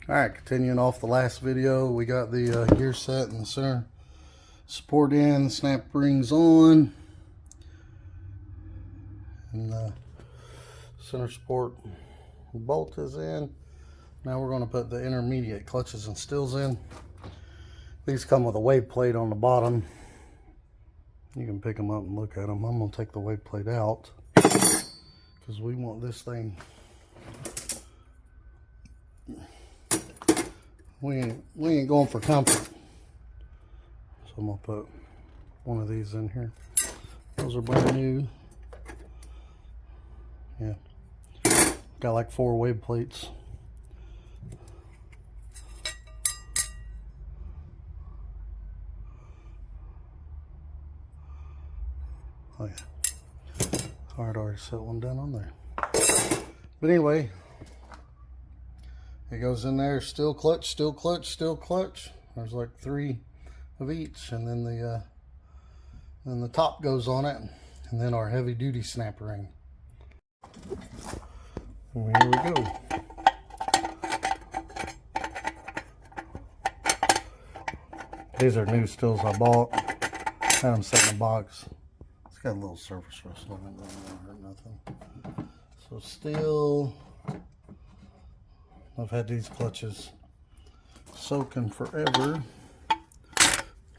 Alright, continuing off the last video, we got the gear set in the center support in, the snap rings on, and the center support bolt is in. Now we're going to put the intermediate clutches and stills in. These come with a wave plate on the bottom. You can pick them up and look at them. I'm going to take the wave plate out because we want this thing. We ain't going for comfort. So I'm going to put one of these in here. Those are brand new. Yeah. Got like 4 wave plates. Oh yeah. I'd already set one down on there. But anyway, it goes in there, still clutch, still clutch, still clutch. There's like 3 of each, and then the top goes on it, and then our heavy duty snap ring. And here we go. These are new stills I bought. Had them set in a box. It's got a little surface rust on it, don't hurt nothing. So still, I've had these clutches soaking forever.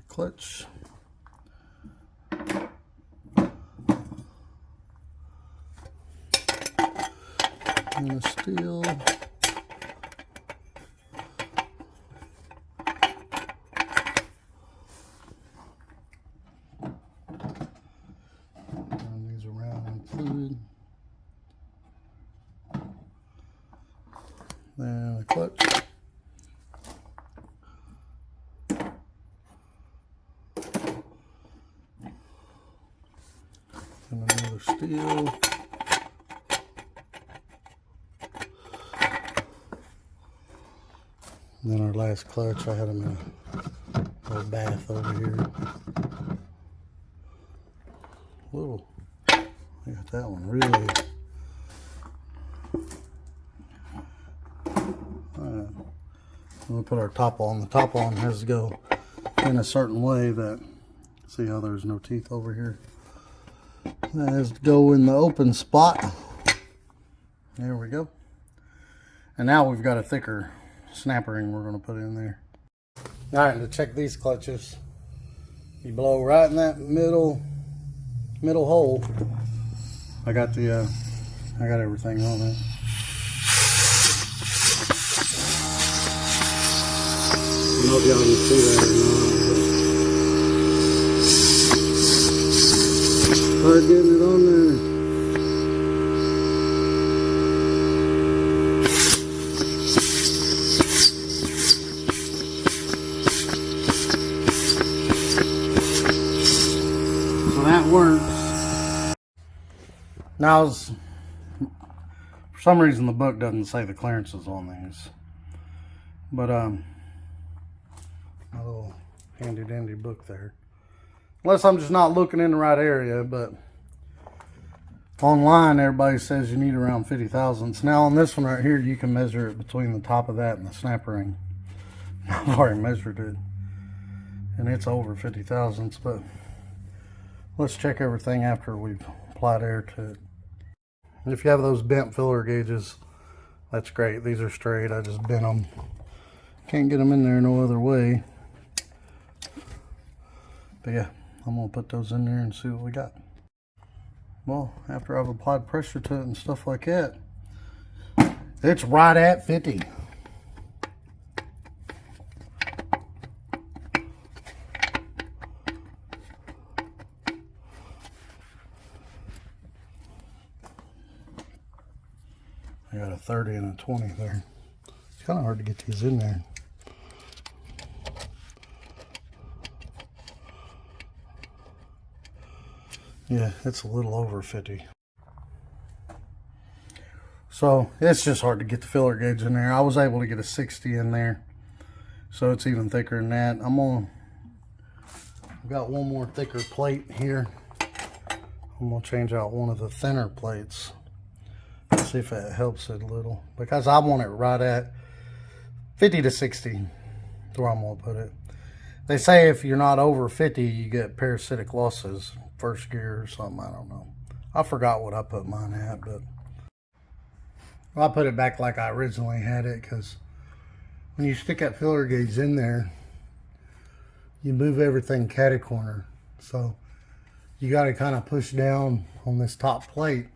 Clutch. And the steel. And these around and fluid. Then the clutch. And another steel. And then our last clutch, I had them in a little bath over here. Whoa, I got that one really. Alright, I'm gonna put our top on. The top on has to go in a certain way that, see how there's no teeth over here? That has to go in the open spot. There we go. And now we've got a thicker snap ring we're going to put in there. Alright, to check these clutches, you blow right in that middle hole. I got everything on it. I don't know if y'all can see that or not, but start getting it on there. That works. Now, for some reason the book doesn't say the clearances on these, but a little handy dandy book there. Unless I'm just not looking in the right area, but online everybody says you need around 50 thousandths. Now on this one right here, you can measure it between the top of that and the snap ring. I've already measured it, and it's over 50 thousandths, but let's check everything after we've applied air to it. If you have those bent filler gauges, that's great. These are straight. I just bent them. Can't get them in there no other way. But yeah, I'm going to put those in there and see what we got. Well, after I've applied pressure to it and stuff like that, it's right at 50. I got a 30 and a 20 there. It's kind of hard to get these in there. Yeah, it's a little over 50. So it's just hard to get the filler gauge in there. I was able to get a 60 in there, so it's even thicker than that. I've got one more thicker plate here. I'm gonna change out one of the thinner plates. See if that helps it a little, because I want it right at 50 to 60 is where I'm going to put it. They say if you're not over 50, you get parasitic losses, first gear or something. I don't know. I forgot what I put mine at, but I put it back like I originally had it, because when you stick that filler gauge in there, you move everything catty corner. So you got to kind of push down on this top plate,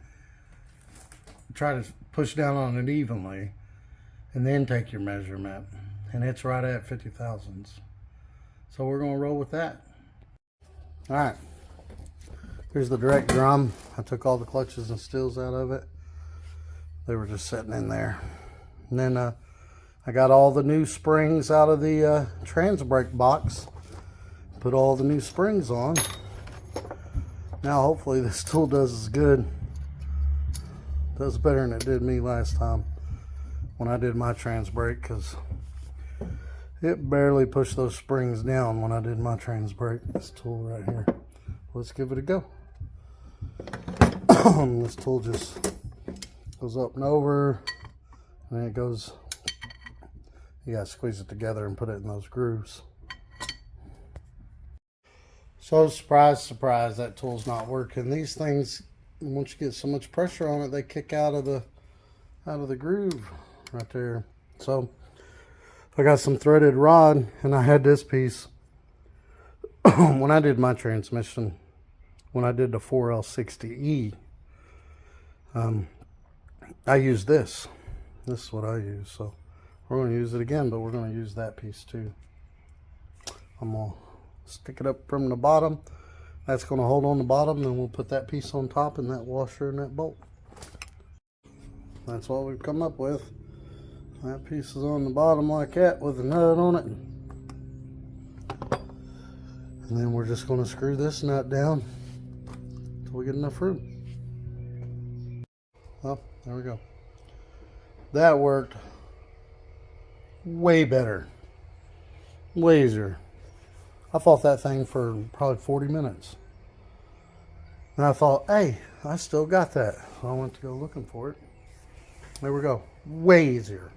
try to push down on it evenly, and then take your measurement. And it's right at 50 thousandths. So we're going to roll with that. All right. Here's the direct drum. I took all the clutches and stills out of it. They were just sitting in there. And then I got all the new springs out of the trans brake box. Put all the new springs on. Now hopefully this tool does as good. Does better than it did me last time when I did my trans brake, because it barely pushed those springs down when I did my trans brake. This tool right here. Let's give it a go. This tool just goes up and over, and then it goes, you gotta squeeze it together and put it in those grooves. So surprise, surprise, that tool's not working. These things, once you get so much pressure on it, they kick out of the groove right there. So I got some threaded rod, and I had this piece when I did my transmission, when I did the 4L60E. I used this. This is what I use. So we're going to use it again, but we're going to use that piece too. I'm going to stick it up from the bottom. That's going to hold on the bottom, and we'll put that piece on top, and that washer and that bolt. That's what we've come up with. That piece is on the bottom like that with a nut on it. And then we're just going to screw this nut down until we get enough room. Well, there we go. That worked way better. Way easier. I fought that thing for probably 40 minutes. And I thought, hey, I still got that. So I went to go looking for it. There we go. Way easier.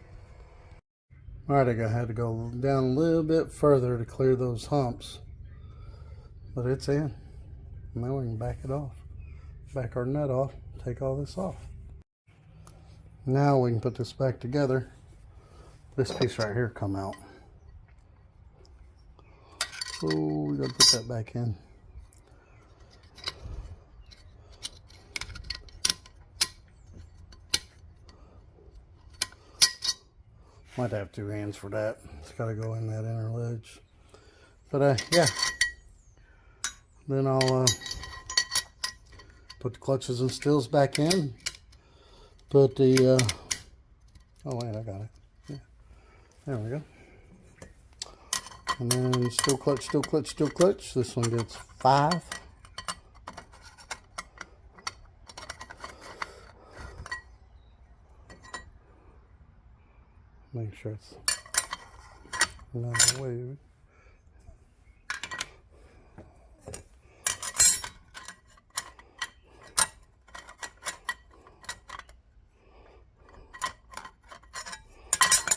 Alright, I had to go down a little bit further to clear those humps. But it's in. Now we can back it off. Back our nut off. Take all this off. Now we can put this back together. This piece right here come out. So we gotta put that back in. Might have two hands for that. It's got to go in that inner ledge. But yeah. Then I'll put the clutches and stills back in. Put the oh wait, I got it. Yeah. There we go. And then still clutch, still clutch, still clutch. This one gets 5. Make sure it's not wavy.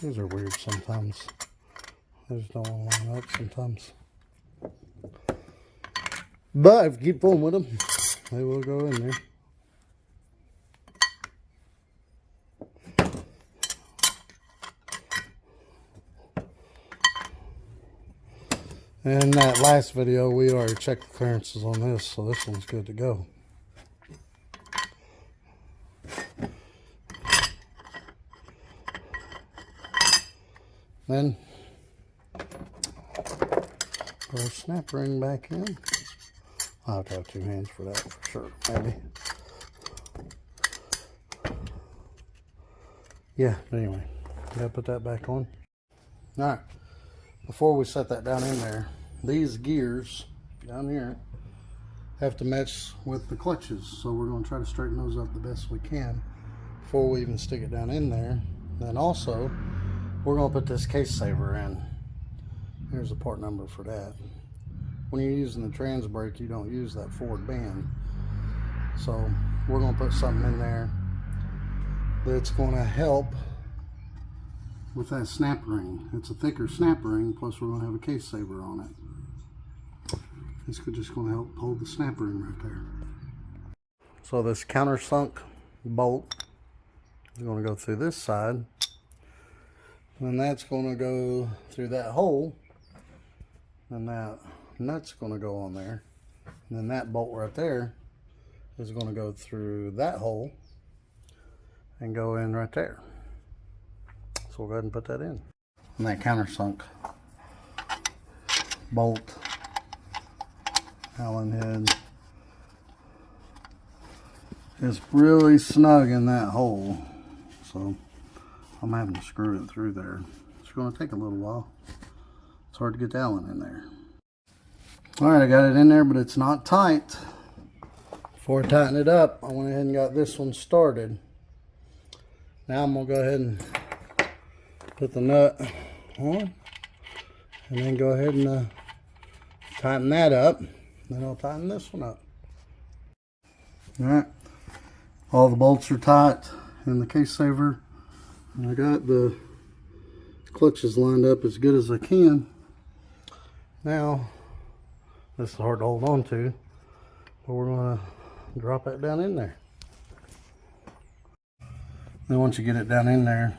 These are weird sometimes. I just don't want to line up sometimes. But if you keep fooling with them, they will go in there. In that last video, we already checked the clearances on this, so this one's good to go. Then put our snap ring back in. I'll have to have 2 hands for that for sure, maybe. Yeah, but anyway, gotta put that back on. All right. Before we set that down in there, these gears down here have to match with the clutches. So we're going to try to straighten those up the best we can before we even stick it down in there. Then also, we're going to put this case saver in. Here's the part number for that. When you're using the trans brake, you don't use that forward band. So we're going to put something in there that's going to help with that snap ring. It's a thicker snap ring, plus we're going to have a case saver on it. It's just going to help hold the snap ring right there. So this countersunk bolt is going to go through this side, and that's going to go through that hole, and that nut's going to go on there, and then that bolt right there is going to go through that hole and go in right there. So we'll go ahead and put that in. And that countersunk bolt Allen head is really snug in that hole, so I'm having to screw it through there. It's going to take a little while. It's hard to get the Allen in there. Alright, I got it in there, but it's not tight. Before I tighten it up, I went ahead and got this one started. Now I'm going to go ahead and put the nut on, and then go ahead and tighten that up. Then I'll tighten this one up. Alright, all the bolts are tight in the case saver. And I got the clutches lined up as good as I can. Now, this is hard to hold on to, but we're going to drop that down in there. Then once you get it down in there,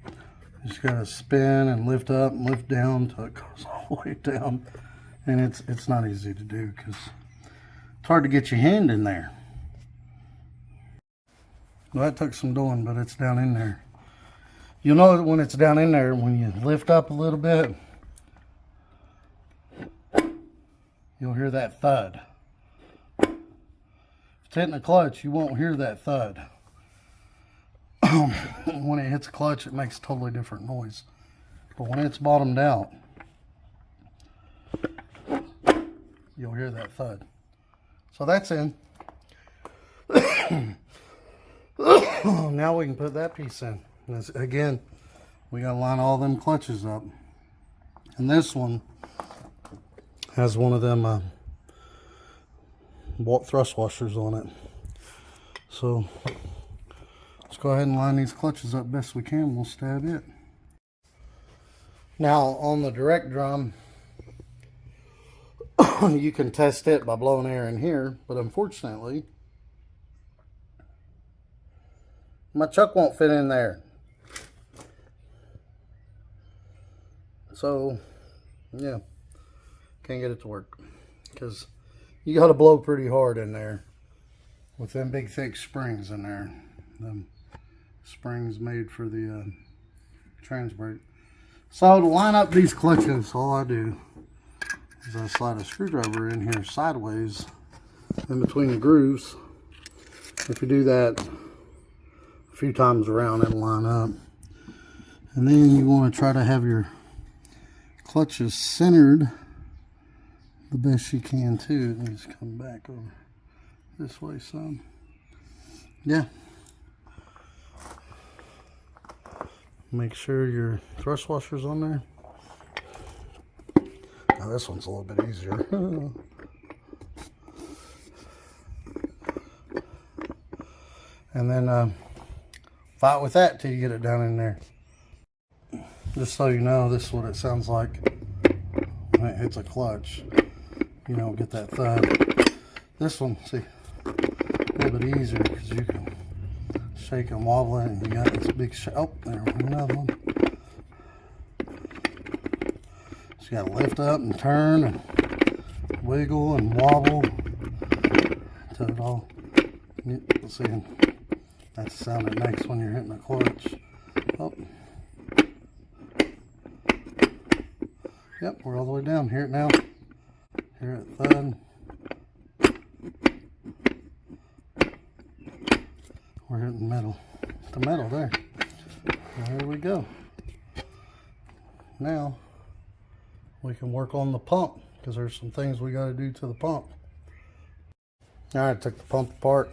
you just got to spin and lift up and lift down until it goes all the way down. And it's not easy to do because it's hard to get your hand in there. Well, that took some doing, but it's down in there. You'll know that when it's down in there, when you lift up a little bit, you'll hear that thud. If it's hitting the clutch, you won't hear that thud. When it hits the clutch, it makes a totally different noise. But when it's bottomed out, you'll hear that thud. So that's in. Now we can put that piece in. Again, we got to line all them clutches up. And this one has one of them thrust washers on it. So let's go ahead and line these clutches up best we can. We'll stab it. Now on the direct drum, you can test it by blowing air in here, but unfortunately my chuck won't fit in there. So yeah, can't get it to work because you got to blow pretty hard in there with them big thick springs in there. Them springs made for the trans brake. So to line up these clutches, all I do is I slide a screwdriver in here sideways in between the grooves. If you do that a few times around, it'll line up. And then you want to try to have your clutches centered the best you can too. Let me just come back over this way some. Yeah. Make sure your thrust washer's on there. Now this one's a little bit easier. And then fight with that till you get it down in there. Just so you know, this is what it sounds like when it hits a clutch. You don't get that thud. This one, see, a little bit easier because you can shake and wobble it, and you got this big oh, there, another one. So you got to lift up and turn and wiggle and wobble till it all. Let's see, that's the sound it makes when you're hitting the clutch. Oh. Yep, we're all the way down. Hear it now. Hear it thud. We're hitting metal. The metal there. There we go. Now we can work on the pump because there's some things we got to do to the pump. Alright, took the pump apart.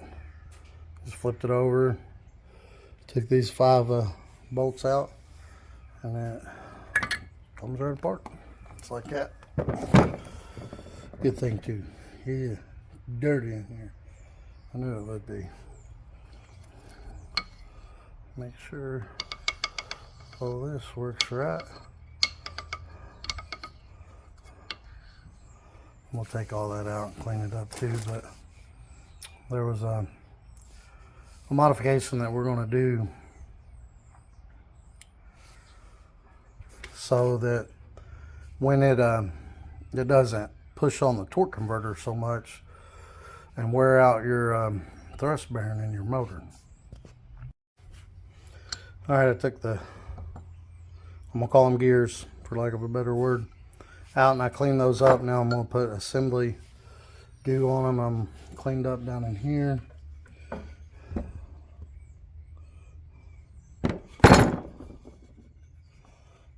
Just flipped it over. Took these 5 bolts out. And that comes right apart. It's like that. Good thing too. Yeah, dirty in here. I knew it would be. Make sure So this works right. We'll take all that out and clean it up too, but there was a modification that we're going to do so that when it doesn't push on the torque converter so much and wear out your thrust bearing in your motor. All right, I took the, I'm gonna call them gears for lack of a better word, out, and I cleaned those up. Now I'm gonna put assembly goo on them. I'm cleaned up down in here. I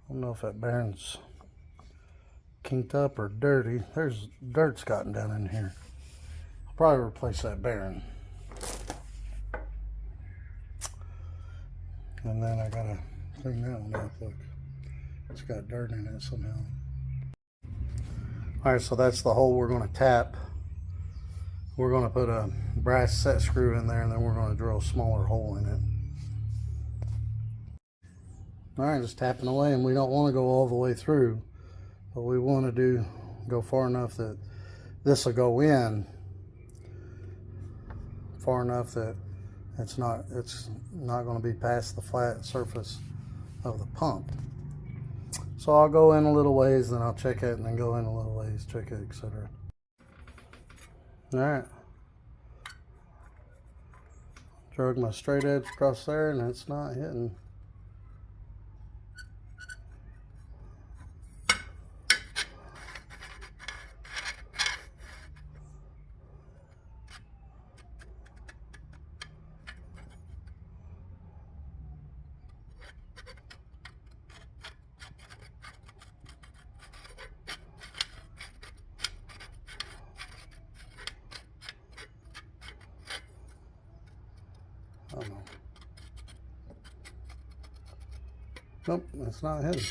don't know if that bearing's kinked up or dirty. There's dirt's gotten down in here. I'll probably replace that bearing. And then I gotta clean that one up. Look, it's got dirt in it somehow. All right, so that's the hole we're gonna tap. We're gonna put a brass set screw in there, and then we're gonna drill a smaller hole in it. All right, just tapping away, and we don't want to go all the way through, but we want to go far enough that this will go in far enough that it's not going to be past the flat surface of the pump. So I'll go in a little ways, then I'll check it, and then go in a little ways, check it, etc. All right, drug my straight edge across there, and it's not hitting. I don't know. Nope, it's not hitting.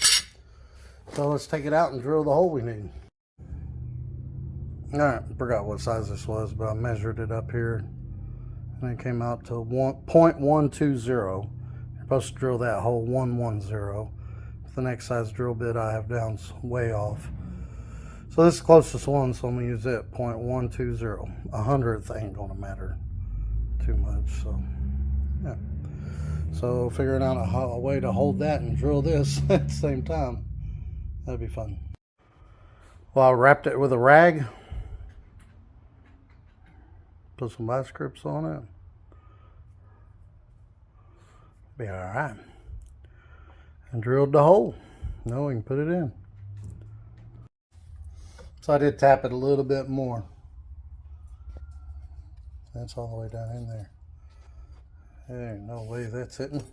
So let's take it out and drill the hole we need. All right, forgot what size this was, but I measured it up here, and it came out to 0.120. You're supposed to drill that hole 110. The next size drill bit I have down's way off. So this is the closest one, so I'm gonna use it, 0.120. 100th ain't gonna matter too much, so yeah. So figuring out a way to hold that and drill this at the same time, that'd be fun. Well, I wrapped it with a rag, put some vice grips on it, be all right, and drilled the hole. Now we can put it in. So I did tap it a little bit more. That's all the way down in there. There ain't no way that's hitting.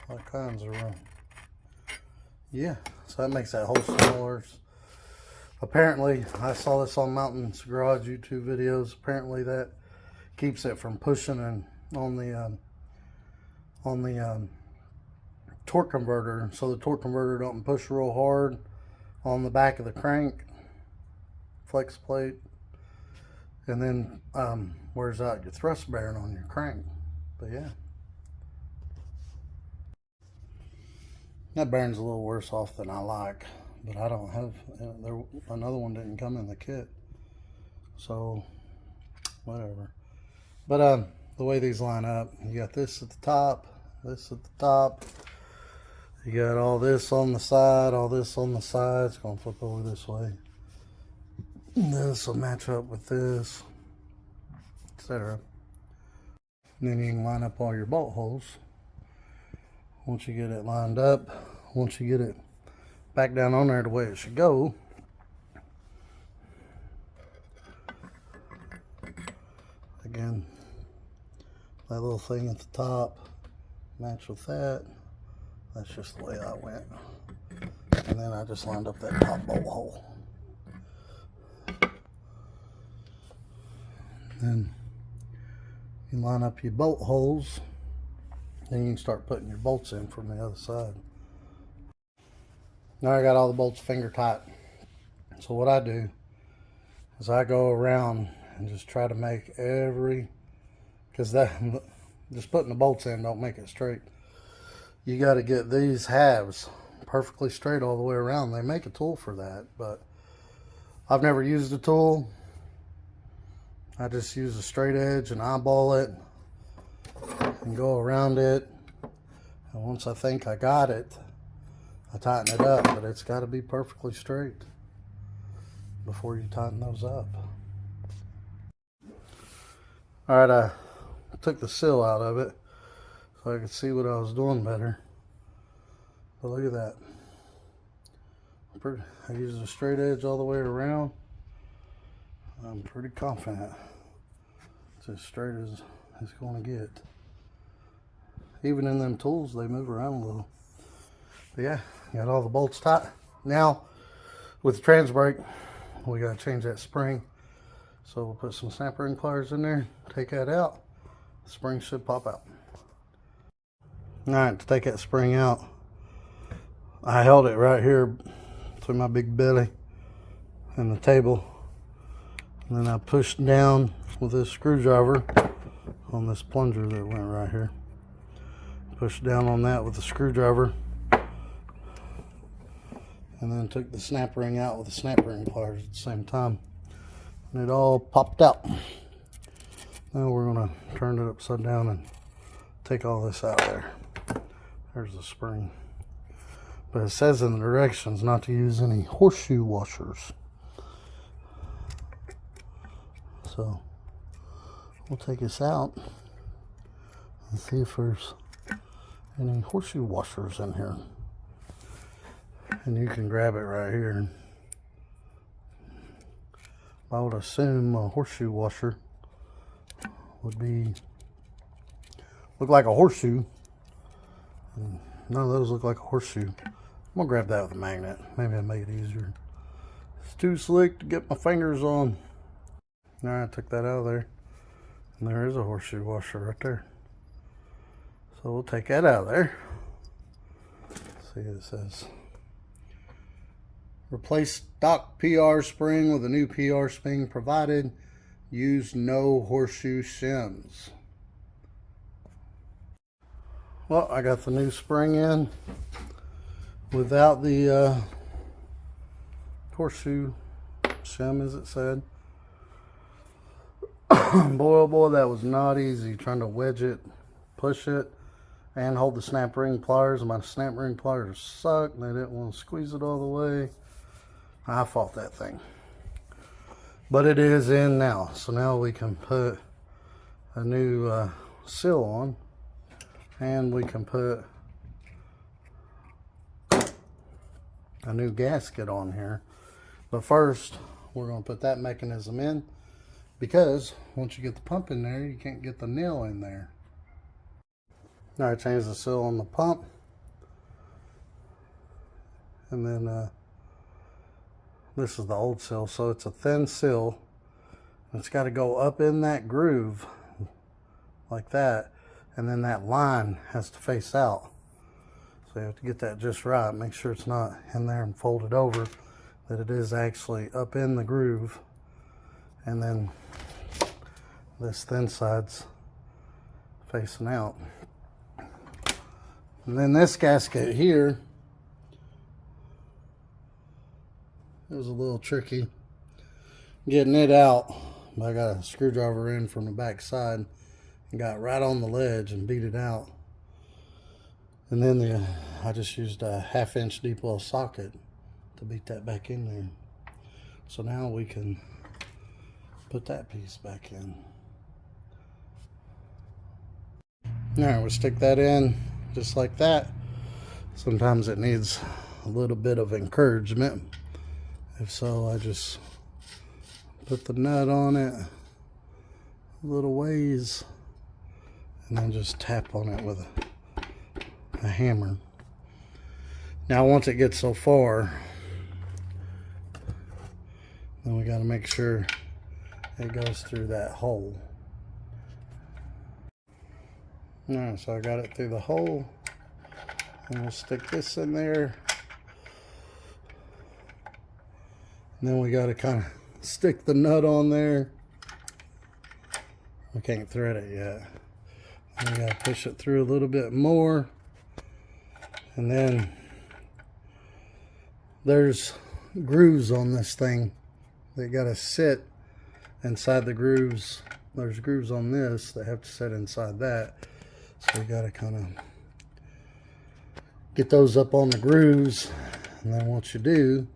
All kinds of room. Yeah, so that makes that hole smaller. Apparently, I saw this on Mountain's Garage YouTube videos. Apparently that keeps it from pushing and on the torque converter, so the torque converter don't push real hard on the back of the crank flex plate, and then wears out your thrust bearing on your crank. But yeah, that bearing's a little worse off than I like, but I don't have another one didn't come in the kit, so whatever. But the way these line up, you got this at the top, this at the top, you got all this on the side, all this on the side. It's gonna flip over this way. This will match up with this, etc. Then you can line up all your bolt holes. Once you get it lined up, once you get it back down on there the way it should go, again, that little thing at the top, match with that. That's just the way I went. And then I just lined up that top bolt hole. Then you line up your bolt holes, then you can start putting your bolts in from the other side. Now I got all the bolts finger tight. So what I do is I go around and just try to make every because that just putting the bolts in don't make it straight. You got to get these halves perfectly straight all the way around. They make a tool for that, but I've never used a tool. I just use a straight edge and eyeball it and go around it. And once I think I got it, I tighten it up, but it's got to be perfectly straight before you tighten those up. All right, I took the sill out of it so I could see what I was doing better. But look at that. I used a straight edge all the way around. I'm pretty confident it's as straight as it's going to get. Even in them tools, they move around a little. But yeah, got all the bolts tight. Now, with the trans brake, we got to change that spring. So we'll put some snap ring pliers in there, take that out. The spring should pop out. All right, to take that spring out, I held it right here between my big belly and the table. And then I pushed down with this screwdriver on this plunger that went right here. Pushed down on that with the screwdriver. And then took the snap ring out with the snap ring pliers at the same time. And it all popped out. Now we're going to turn it upside down and take all this out there. There's the spring. But it says in the directions not to use any horseshoe washers. So we'll take this out and see if there's any horseshoe washers in here. And you can grab it right here. I would assume a horseshoe washer would look like a horseshoe. And none of those look like a horseshoe. I'm gonna grab that with a magnet. Maybe I'll make it easier. It's too slick to get my fingers on. All right, I took that out of there. And there is a horseshoe washer right there. So we'll take that out of there. Let's see what it says. Replace stock PR spring with a new PR spring provided. Use no horseshoe shims. Well, I got the new spring in without the horseshoe shim, as it said. Boy, oh boy, that was not easy trying to wedge it, push it, and hold the snap ring pliers. My snap ring pliers suck. They didn't want to squeeze it all the way. I fought that thing. But it is in now. So now we can put a new sill on. And we can put a new gasket on here. But first, we're going to put that mechanism in. Because once you get the pump in there, you can't get the nail in there. Now I changed the sill on the pump. And then this is the old sill, so it's a thin sill. It's got to go up in that groove like that, and then that line has to face out. So you have to get that just right. Make sure it's not in there and folded over, that it is actually up in the groove. And then this thin side's facing out. And then this gasket here it was a little tricky getting it out. I got a screwdriver in from the back side and got right on the ledge and beat it out. And then I just used a 1/2 inch deep well socket to beat that back in there. So now we can put that piece back in. Alright, we'll stick that in just like that. Sometimes it needs a little bit of encouragement. If so, I just put the nut on it a little ways and then just tap on it with a hammer. Now once it gets so far, then we got to make sure it goes through that hole. Alright, so I got it through the hole, and we'll stick this in there. And then we got to kind of stick the nut on there We can't thread it yet. We gotta push it through a little bit more. And then there's grooves on this thing. They gotta sit inside the grooves. There's grooves on this that have to sit inside that. So we gotta kind of get those up on the grooves. And then once you do,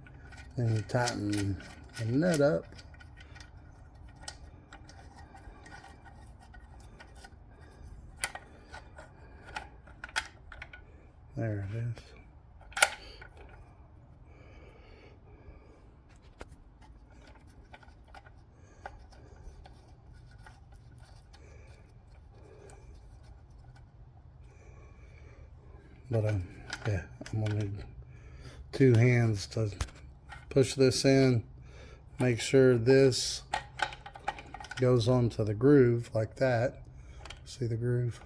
then you tighten the nut up. There it is. But yeah, I'm gonna need 2 hands to push this in. Make sure this goes onto the groove like that. See the groove?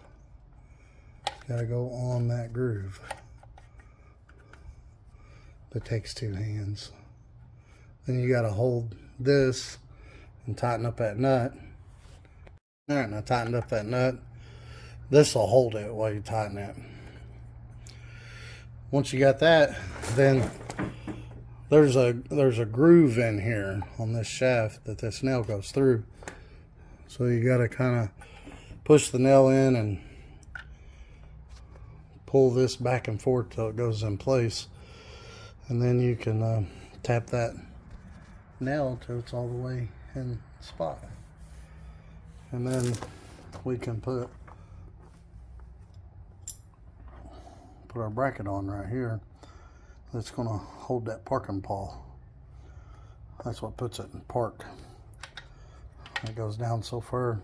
Gotta go on that groove. That takes 2 hands. Then you gotta hold this and tighten up that nut. All right, now tightened up that nut. This will hold it while you tighten it. Once you got that, then there's a groove in here on this shaft that this nail goes through. So you gotta kind of push the nail in and pull this back and forth till it goes in place, and then you can tap that nail till it's all the way in the spot, and then we can put our bracket on right here. That's going to hold that parking pawl. That's what puts it in park. It goes down so far,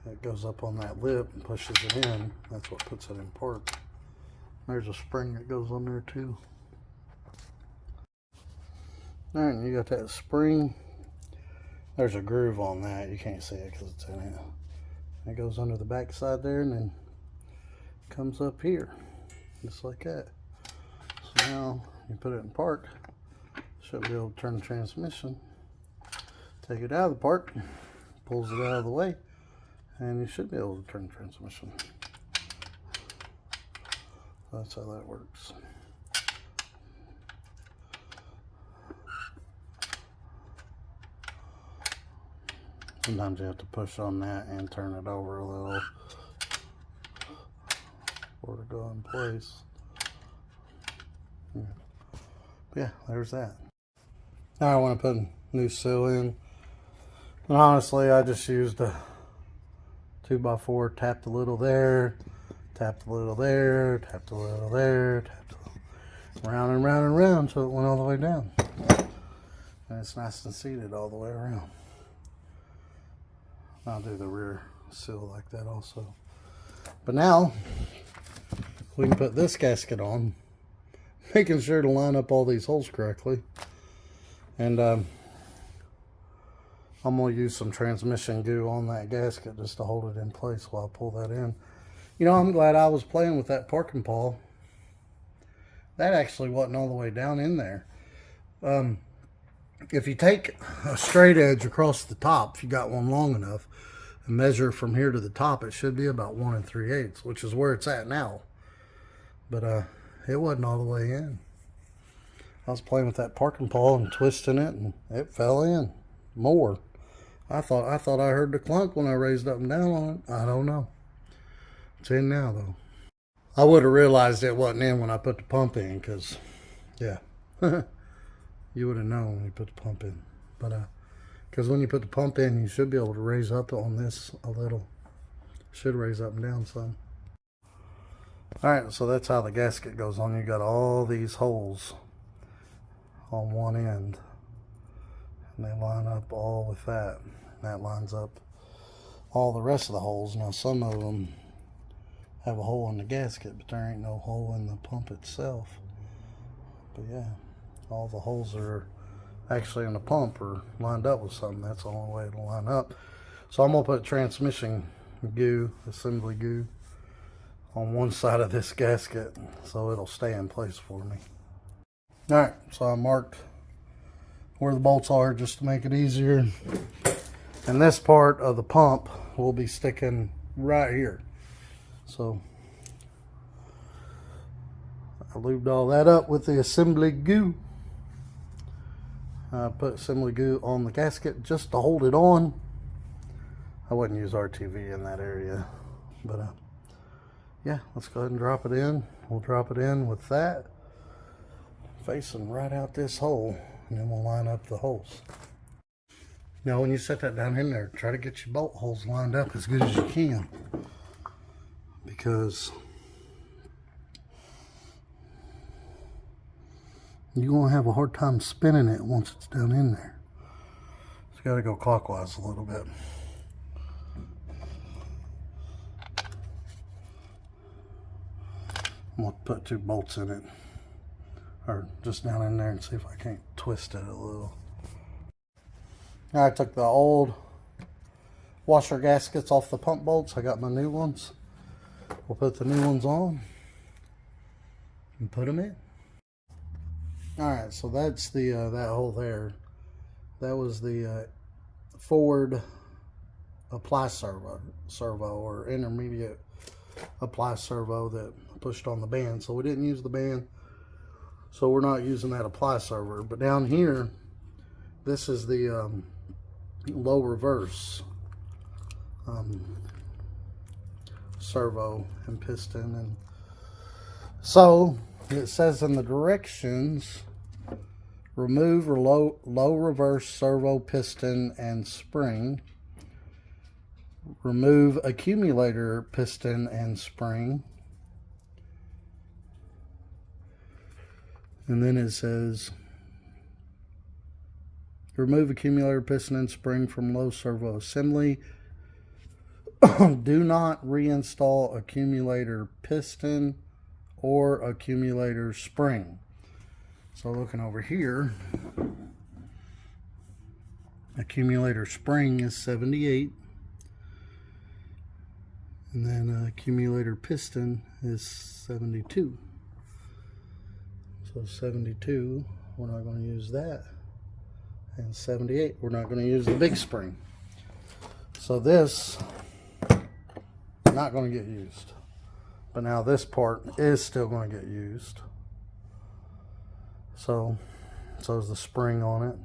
it goes up on that lip and pushes it in. That's what puts it in park. There's a spring that goes on there too. Alright, you got that spring. There's a groove on that. You can't see it because it's in it. It goes under the back side there and then comes up here. Just like that. So now you put it in park. Should be able to turn the transmission. Take it out of the park. Pulls it out of the way. And you should be able to turn the transmission. That's how that works. Sometimes you have to push on that and turn it over a little for it to go in place. Yeah, there's that. Now I want to put a new sill in. And honestly, I just used a 2x4, tapped a little there, tapped a little there, tapped a little there, tapped a little, round and round and round so it went all the way down. And it's nice and seated all the way around. I'll do the rear sill like that also. But now we can put this gasket on, making sure to line up all these holes correctly. And I'm going to use some transmission goo on that gasket just to hold it in place while I pull that in. You know, I'm glad I was playing with that parking pawl. That actually wasn't all the way down in there. If you take a straight edge across the top, if you got one long enough, and measure from here to the top, it should be about 1 3/8, which is where it's at now. But it wasn't all the way in. I was playing with that parking pawl and twisting it, and it fell in more. I thought I heard the clunk when I raised up and down on it. I don't know. It's in now though. I would have realized it wasn't in when I put the pump in, because yeah, you would have known when you put the pump in. But because when you put the pump in, you should be able to raise up on this a little. Should raise up and down some. Alright, so that's how the gasket goes on. You got all these holes on one end, and they line up all with that. And that lines up all the rest of the holes. Now some of them have a hole in the gasket, but there ain't no hole in the pump itself. But yeah, all the holes that are actually in the pump are lined up with something. That's the only way it'll line up. So I'm gonna put transmission goo, assembly goo, on one side of this gasket so it'll stay in place for me. Alright, so I marked where the bolts are just to make it easier. And this part of the pump will be sticking right here. So I lubed all that up with the assembly goo. I put assembly goo on the gasket just to hold it on. I wouldn't use RTV in that area, but yeah, let's go ahead and drop it in. We'll drop it in with that facing right out this hole, and then we'll line up the holes. Now when you set that down in there, try to get your bolt holes lined up as good as you can, because you're going to have a hard time spinning it once it's down in there. So you got to go clockwise a little bit. I'm going to put 2 bolts in it, or just down in there, and see if I can't twist it a little. Now I took the old washer gaskets off the pump bolts. I got my new ones. We'll put the new ones on and put them in. Alright, so that's the that hole there. That was the forward apply servo or intermediate apply servo that pushed on the band. So we didn't use the band, so we're not using that apply servo. But down here, this is the low reverse servo and piston. And so it says in the directions, remove low reverse servo piston and spring, remove accumulator piston and spring, and then it says remove accumulator piston and spring from low servo assembly. Do not reinstall accumulator piston or accumulator spring. So looking over here, accumulator spring is 78, and then accumulator piston is 72. So 72, we're not going to use that, and 78, we're not going to use the big spring. So this not going to get used. But now this part is still going to get used. So is the spring on it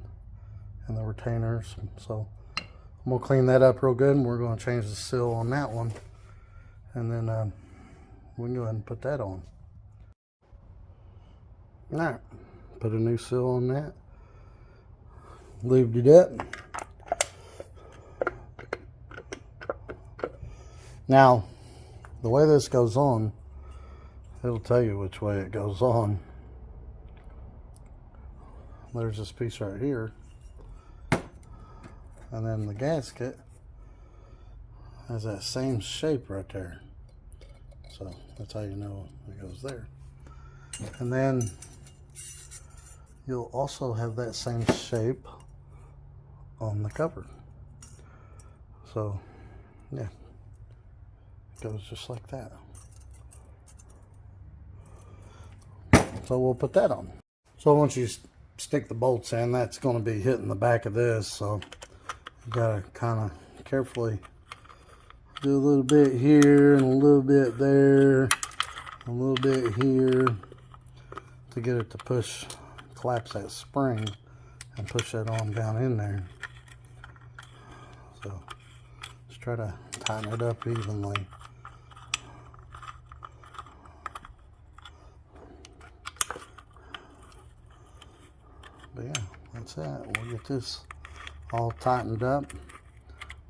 and the retainers. So I'm going to clean that up real good, and we're going to change the seal on that one. And then we can go ahead and put that on. Alright, put a new seal on that. Lubed it up. Now, the way this goes on, it'll tell you which way it goes on. There's this piece right here, and then the gasket has that same shape right there. So that's how you know it goes there. And then you'll also have that same shape on the cover. So yeah, it goes just like that. So we'll put that on. So once you stick the bolts in, that's going to be hitting the back of this, so you gotta kind of carefully do a little bit here and a little bit there, a little bit here, to get it to push, collapse that spring and push that on down in there. So just try to tighten it up evenly. But yeah, that's that. We'll get this all tightened up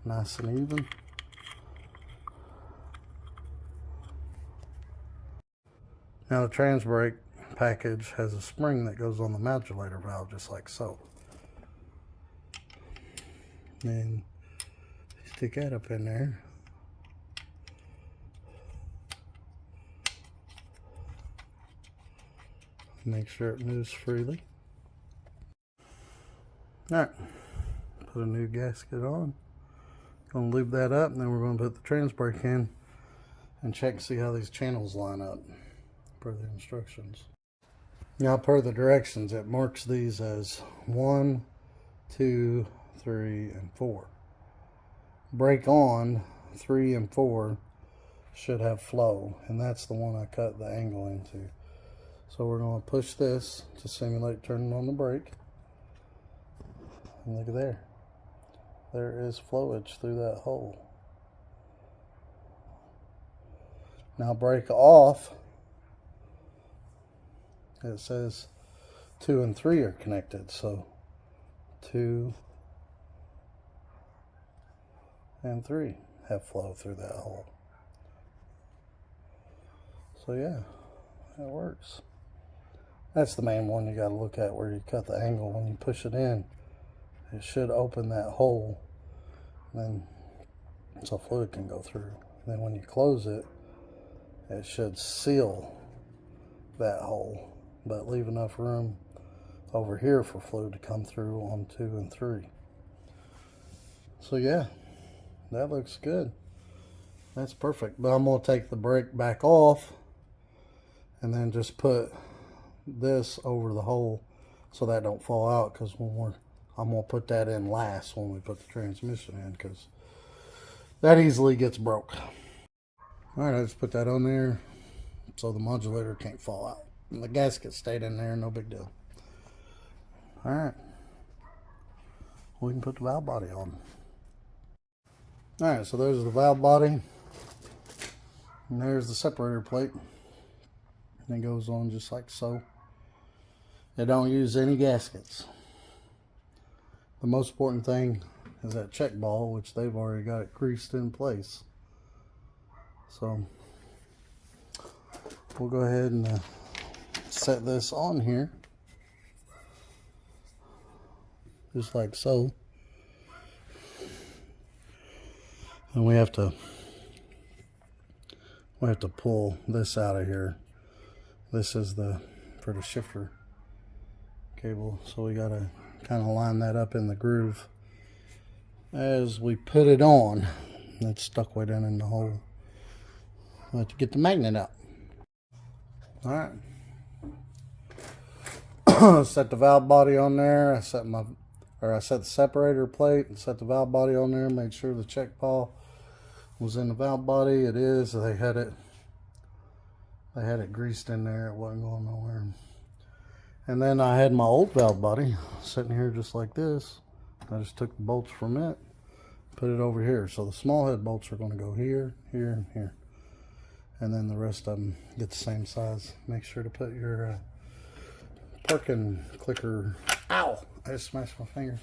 nice and even. Now the trans brake package has a spring that goes on the modulator valve, just like so. And stick that up in there. Make sure it moves freely. Alright, put a new gasket on. Gonna lube that up, and then we're gonna put the trans brake in and check and see how these channels line up per the instructions. Now, per the directions, it marks these as 1, 2, 3, and 4. brake on 3 and 4 should have flow, and that's the one I cut the angle into. So we're going to push this to simulate turning on the brake, and look at there. There is flowage through that hole. Now brake off. It says 2 and 3 are connected, so 2 and 3 have flow through that hole. So yeah, that works. That's the main one you got to look at, where you cut the angle. When you push it in, it should open that hole, then so fluid can go through. Then when you close it, it should seal that hole, but leave enough room over here for fluid to come through on 2 and 3. So yeah, that looks good. That's perfect. But I'm going to take the brake back off and then just put this over the hole so that don't fall out, because I'm going to put that in last when we put the transmission in, because that easily gets broke. Alright, I just put that on there so the modulator can't fall out. And the gasket stayed in there, no big deal. Alright, we can put the valve body on. Alright, so there's the valve body, and there's the separator plate, and it goes on just like so. They don't use any gaskets. The most important thing is that check ball, which they've already got it greased in place. So we'll go ahead and set this on here, just like so. And we have to pull this out of here. This is for the shifter cable, so we gotta kind of line that up in the groove as we put it on. It's stuck way down in the hole. We have to get the magnet out. All right. Set the valve body on there. I set the separator plate and set the valve body on there. Made sure the check pawl was in the valve body. It is. They had it greased in there. It wasn't going nowhere. And then I had my old valve body sitting here just like this. I just took the bolts from it, put it over here. So the small head bolts are going to go here, here, and here. And then the rest of them get the same size. Make sure to put your parking clicker. Ow! I just smashed my finger.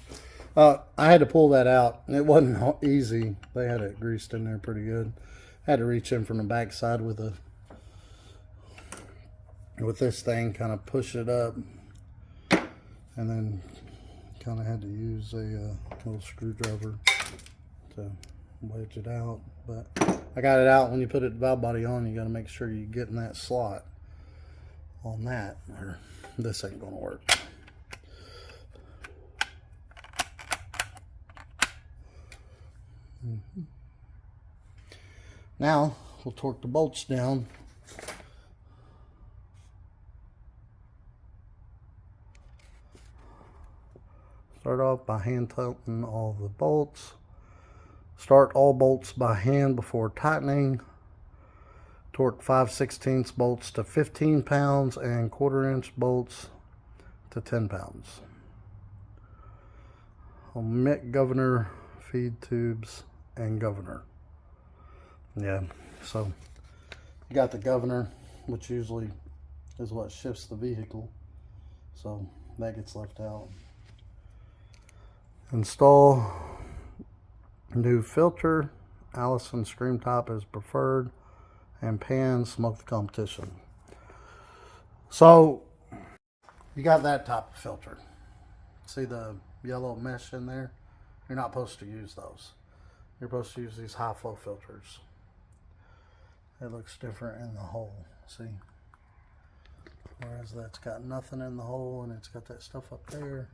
I had to pull that out. It wasn't easy. They had it greased in there pretty good. I had to reach in from the back side with this thing, kind of push it up, and then kind of had to use a little screwdriver to wedge it out. But I got it out. When you put the valve body on, you got to make sure you get in that slot on that, or this ain't gonna work. Now we'll torque the bolts down. Start off by hand tightening all the bolts. Start all bolts by hand before tightening. Torque 5/16 bolts to 15 pounds and 1/4 inch bolts to 10 pounds. Omit governor, feed tubes, and governor. Yeah, so you got the governor, which usually is what shifts the vehicle, so that gets left out. Install new filter. Allison Scream Top is preferred, and pan smoke the competition. So you got that type of filter. See the yellow mesh in there? You're not supposed to use those. You're supposed to use these high flow filters. It looks different in the hole, see? Whereas that's got nothing in the hole and it's got that stuff up there.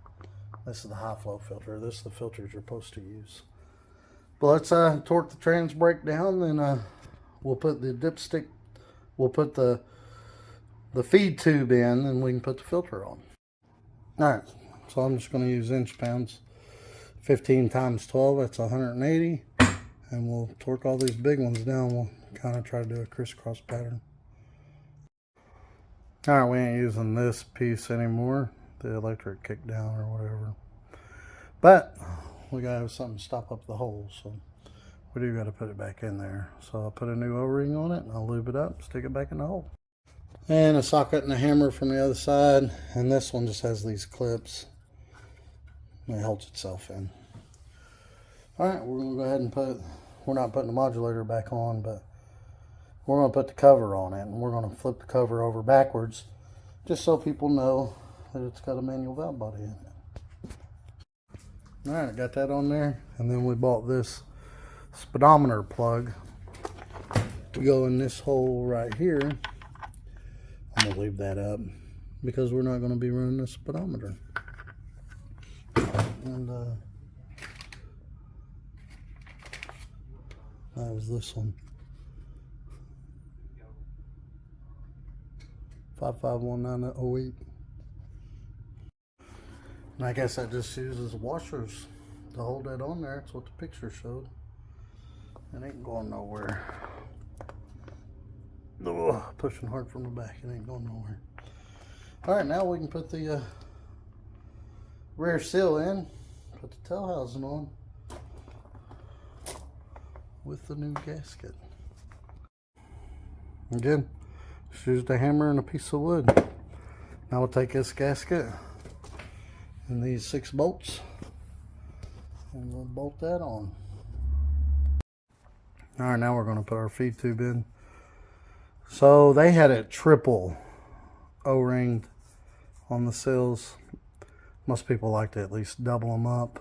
This is the high flow filter. This is the filters you're supposed to use. But let's torque the trans brake down, and we'll put the dipstick, we'll put the feed tube in, and we can put the filter on. Alright, so I'm just going to use inch pounds. 15 times 12, that's 180. And we'll torque all these big ones down. We'll kind of try to do a crisscross pattern. Alright, we ain't using this piece anymore, the electric kick down or whatever. But we gotta have something to stop up the hole, so we do gotta put it back in there. So I'll put a new O-ring on it and I'll lube it up, stick it back in the hole. And a socket and a hammer from the other side, and this one just has these clips. It holds itself in. Alright, we're gonna go ahead and we're not putting the modulator back on, but we're going to put the cover on it, and we're going to flip the cover over backwards just so people know that it's got a manual valve body in it. Alright, I got that on there, and then we bought this speedometer plug to go in this hole right here. I'm going to leave that up because we're not going to be running the speedometer. And that was this one. 551908. And I guess that just uses washers to hold that on there. That's what the picture showed. It ain't going nowhere. Ugh, pushing hard from the back. It ain't going nowhere. Alright, now we can put the rear seal in. Put the tail housing on with the new gasket. Again, just used a hammer and a piece of wood. Now we'll take this gasket and these 6 bolts and we'll bolt that on. Alright, now we're going to put our feed tube in. So they had it triple O-ringed on the seals. Most people like to at least double them up.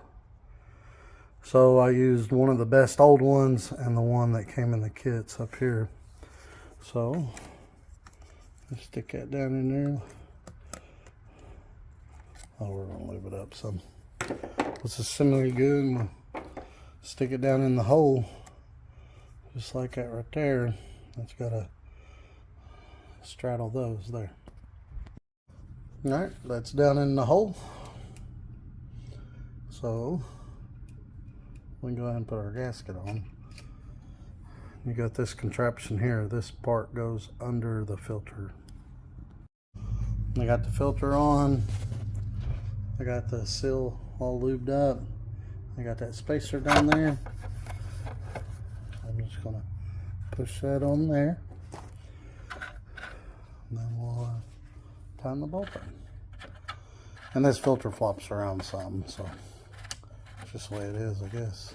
So I used one of the best old ones and the one that came in the kits up here. So let's stick that down in there. Oh, we're going to lube it up some. This is similarly good. And we'll stick it down in the hole just like that right there. That's got to straddle those there. Alright, that's down in the hole. So we can go ahead and put our gasket on. You got this contraption here. This part goes under the filter. I got the filter on. I got the seal all lubed up. I got that spacer down there. I'm just going to push that on there. And then we'll tighten the bolt in. And this filter flops around some, so it's just the way it is, I guess.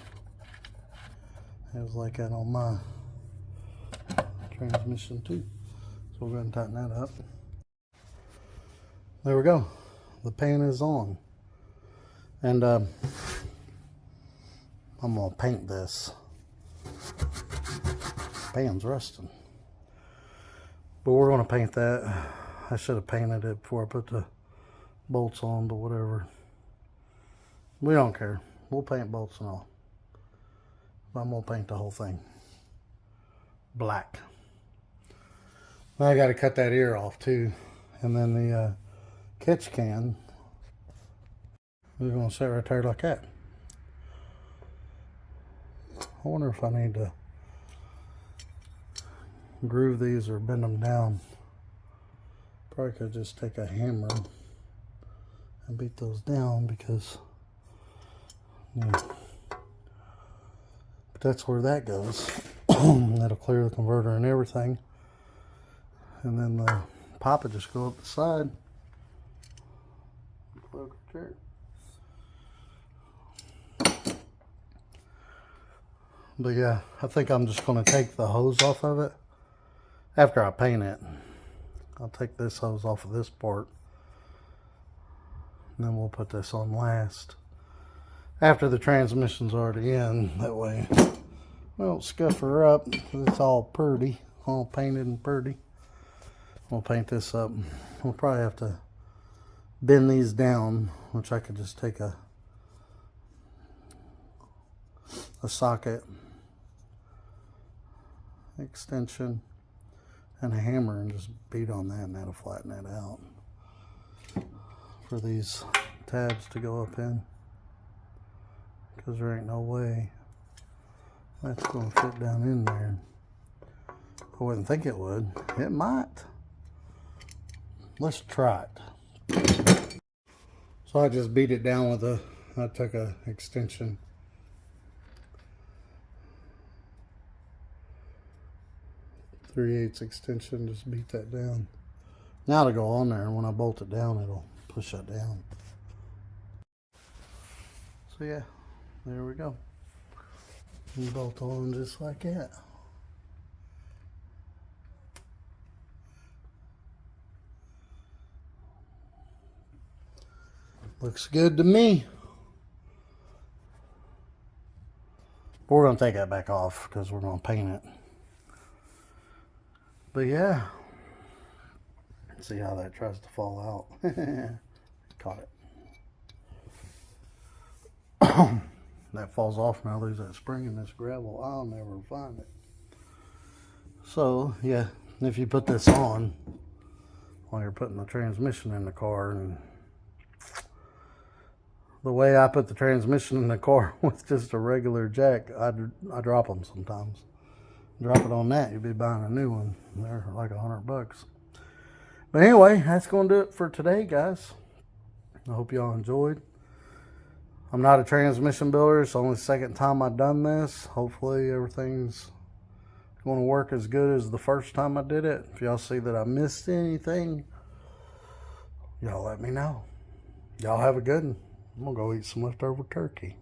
It was like that on my transmission too. So we'll go ahead and tighten that up. There we go. The pan is on. And I'm going to paint this. Pan's rusting. But we're going to paint that. I should have painted it before I put the bolts on, but whatever. We don't care. We'll paint bolts and all. I'm going to paint the whole thing black. Now I got to cut that ear off too. And then the catch can, we're going to set right there like that. I wonder if I need to groove these or bend them down. Probably could just take a hammer and beat those down because but that's where that goes. That'll clear the converter and everything. And then the pop will just go up the side. Plug right there. But yeah, I think I'm just going to take the hose off of it after I paint it. I'll take this hose off of this part. And then we'll put this on last. After the transmission's already in, that way we don't scuff her up. It's all pretty, all painted and pretty. We'll paint this up. We'll probably have to bend these down, which I could just take a socket, extension, and a hammer and just beat on that, and that'll flatten that out for these tabs to go up in, because there ain't no way That's going to fit down in there. I wouldn't think it would. It might. Let's try it. So I just beat it down with I took a extension. .3/8 extension, just beat that down. Now to go on there, and when I bolt it down, it'll push that down. So yeah, there we go. And bolt on just like that. Looks good to me. But we're going to take that back off because we're going to paint it. But yeah. Let's see how that tries to fall out. Caught it. That falls off now. There's that spring in this gravel. I'll never find it. So yeah, if you put this on while you're putting the transmission in the car, and the way I put the transmission in the car with just a regular jack, I drop them sometimes. Drop it on that, you'd be buying a new one. They're like $100. But anyway, that's going to do it for today, guys. I hope y'all enjoyed. I'm not a transmission builder. It's only the second time I've done this. Hopefully everything's going to work as good as the first time I did it. If y'all see that I missed anything, y'all let me know. Y'all have a good one. I'm going to go eat some leftover turkey.